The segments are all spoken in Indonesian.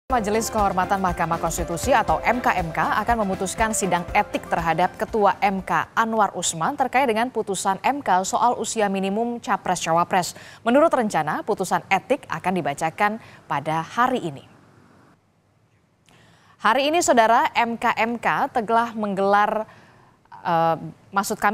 Majelis Kehormatan Mahkamah Konstitusi atau MKMK akan memutuskan sidang etik terhadap Ketua MK Anwar Usman terkait dengan putusan MK soal usia minimum Capres-Cawapres. Menurut rencana, putusan etik akan dibacakan pada hari ini. Hari ini, Saudara, MKMK telah menggelar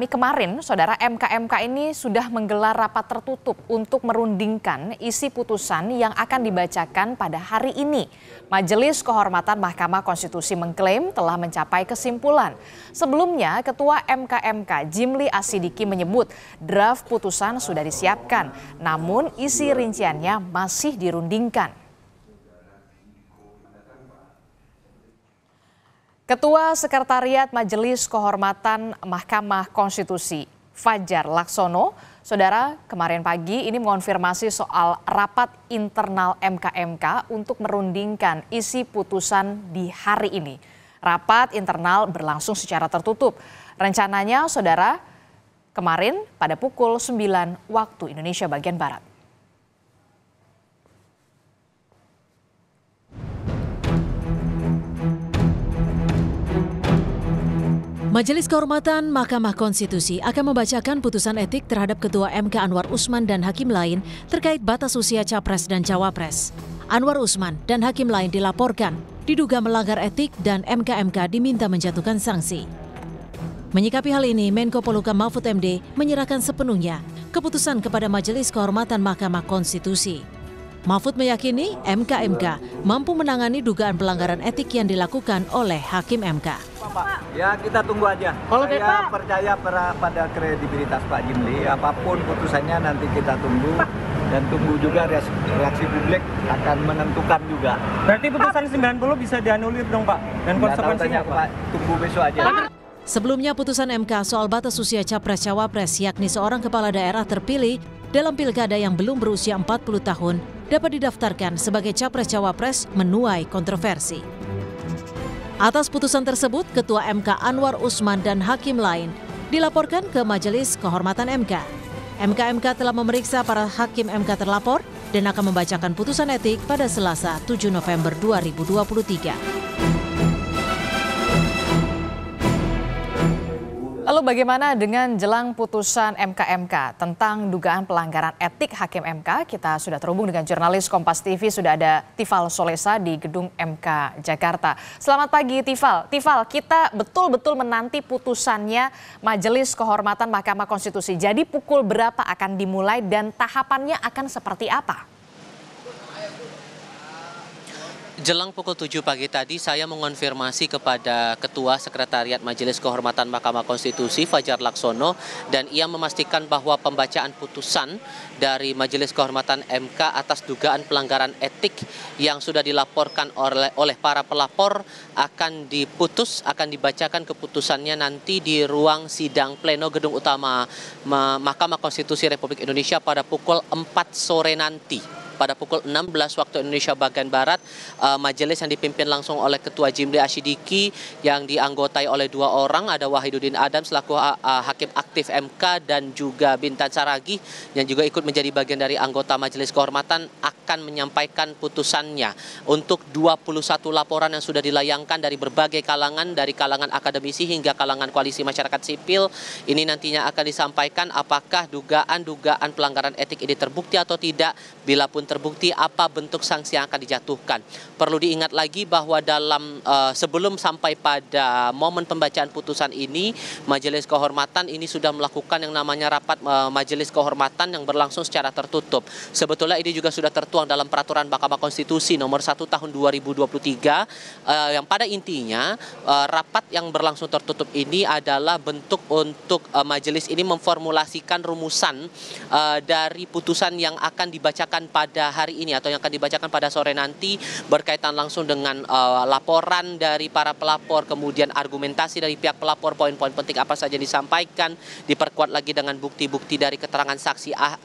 kemarin, Saudara, MKMK ini sudah menggelar rapat tertutup untuk merundingkan isi putusan yang akan dibacakan pada hari ini. Majelis Kehormatan Mahkamah Konstitusi mengklaim telah mencapai kesimpulan. Sebelumnya, Ketua MKMK Jimli Asidiki menyebut draft putusan sudah disiapkan, namun isi rinciannya masih dirundingkan. Ketua Sekretariat Majelis Kehormatan Mahkamah Konstitusi Fajar Laksono, Saudara, kemarin pagi ini mengonfirmasi soal rapat internal MKMK untuk merundingkan isi putusan di hari ini. Rapat internal berlangsung secara tertutup. Rencananya, Saudara, kemarin pada pukul 9 waktu Indonesia bagian Barat. Majelis Kehormatan Mahkamah Konstitusi akan membacakan putusan etik terhadap Ketua MK Anwar Usman dan hakim lain terkait batas usia Capres dan Cawapres. Anwar Usman dan hakim lain dilaporkan diduga melanggar etik dan MKMK diminta menjatuhkan sanksi. Menyikapi hal ini, Menko Polhukam Mahfud MD menyerahkan sepenuhnya keputusan kepada Majelis Kehormatan Mahkamah Konstitusi. Mahfud meyakini MKMK mampu menangani dugaan pelanggaran etik yang dilakukan oleh hakim MK. Ya, kita tunggu aja. Saya percaya pada kredibilitas Pak Jimli. Apapun putusannya nanti kita tunggu. Dan tunggu juga reaksi publik akan menentukan juga. Berarti putusan 90 bisa dianulir dong Pak? Dan konsekuensinya Pak? Tunggu besok aja. Sebelumnya putusan MK soal batas usia Capres-Cawapres yakni seorang kepala daerah terpilih dalam pilkada yang belum berusia 40 tahun dapat didaftarkan sebagai Capres-Cawapres menuai kontroversi. Atas putusan tersebut, Ketua MK Anwar Usman dan hakim lain dilaporkan ke Majelis Kehormatan MK. MKMK telah memeriksa para hakim MK terlapor dan akan membacakan putusan etik pada Selasa 7 November 2023. Lalu bagaimana dengan jelang putusan MKMK tentang dugaan pelanggaran etik hakim MK? Kita sudah terhubung dengan jurnalis Kompas TV, sudah ada Tifal Solesa di Gedung MK Jakarta. Selamat pagi Tifal. Tifal, kita betul-betul menanti putusannya Majelis Kehormatan Mahkamah Konstitusi. Jadi pukul berapa akan dimulai dan tahapannya akan seperti apa? Jelang pukul 7 pagi tadi saya mengonfirmasi kepada Ketua Sekretariat Majelis Kehormatan Mahkamah Konstitusi Fajar Laksono dan ia memastikan bahwa pembacaan putusan dari Majelis Kehormatan MK atas dugaan pelanggaran etik yang sudah dilaporkan oleh para pelapor akan dibacakan keputusannya nanti di ruang sidang pleno Gedung Utama Mahkamah Konstitusi Republik Indonesia pada pukul 4 sore nanti. Pada pukul 16 waktu Indonesia bagian Barat, majelis yang dipimpin langsung oleh Ketua Jimli Asidiki yang dianggotai oleh 2 orang, ada Wahiduddin Adam selaku hakim aktif MK dan juga Bintan Saragih yang juga ikut menjadi bagian dari anggota Majelis Kehormatan akan menyampaikan putusannya untuk 21 laporan yang sudah dilayangkan dari berbagai kalangan, dari kalangan akademisi hingga kalangan koalisi masyarakat sipil. Ini nantinya akan disampaikan apakah dugaan pelanggaran etik ini terbukti atau tidak. Bila pun terbukti, apa bentuk sanksi yang akan dijatuhkan. Perlu diingat lagi bahwa sebelum sampai pada momen pembacaan putusan ini, Majelis Kehormatan ini sudah melakukan yang namanya rapat Majelis Kehormatan yang berlangsung secara tertutup. Sebetulnya ini juga sudah tertuang dalam Peraturan Mahkamah Konstitusi nomor 1 tahun 2023 yang pada intinya rapat yang berlangsung tertutup ini adalah bentuk untuk majelis ini memformulasikan rumusan dari putusan yang akan dibacakan pada hari ini atau yang akan dibacakan pada sore nanti berkaitan langsung dengan laporan dari para pelapor, kemudian argumentasi dari pihak pelapor, poin-poin penting apa saja disampaikan, diperkuat lagi dengan bukti-bukti dari keterangan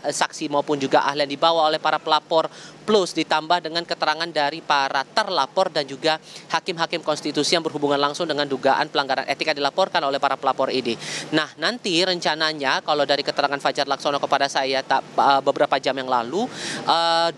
saksi maupun juga ahli yang dibawa oleh para pelapor, plus ditambah dengan keterangan dari para terlapor dan juga hakim-hakim konstitusi yang berhubungan langsung dengan dugaan pelanggaran etika dilaporkan oleh para pelapor ini. Nah, nanti rencananya kalau dari keterangan Fajar Laksono kepada saya beberapa jam yang lalu, 21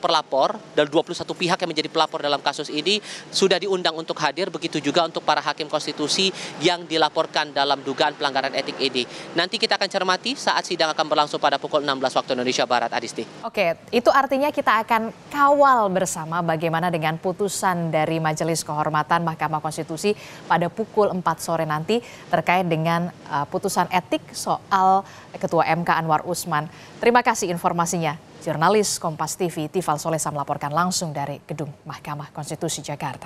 pelapor dan 21 pihak yang menjadi pelapor dalam kasus ini sudah diundang untuk hadir, begitu juga untuk para hakim konstitusi yang dilaporkan dalam dugaan pelanggaran etik ini. Nanti kita akan cermati saat sidang akan berlangsung pada pukul 16 waktu Indonesia Barat, Adisti. Oke, itu artinya kita akan kawal bersama bagaimana dengan putusan dari Majelis Kehormatan Mahkamah Konstitusi pada pukul 4 sore nanti terkait dengan putusan etik soal Ketua MK Anwar Usman. Terima kasih informasinya. Jurnalis Kompas TV Tifal Solesa melaporkan langsung dari Gedung Mahkamah Konstitusi Jakarta.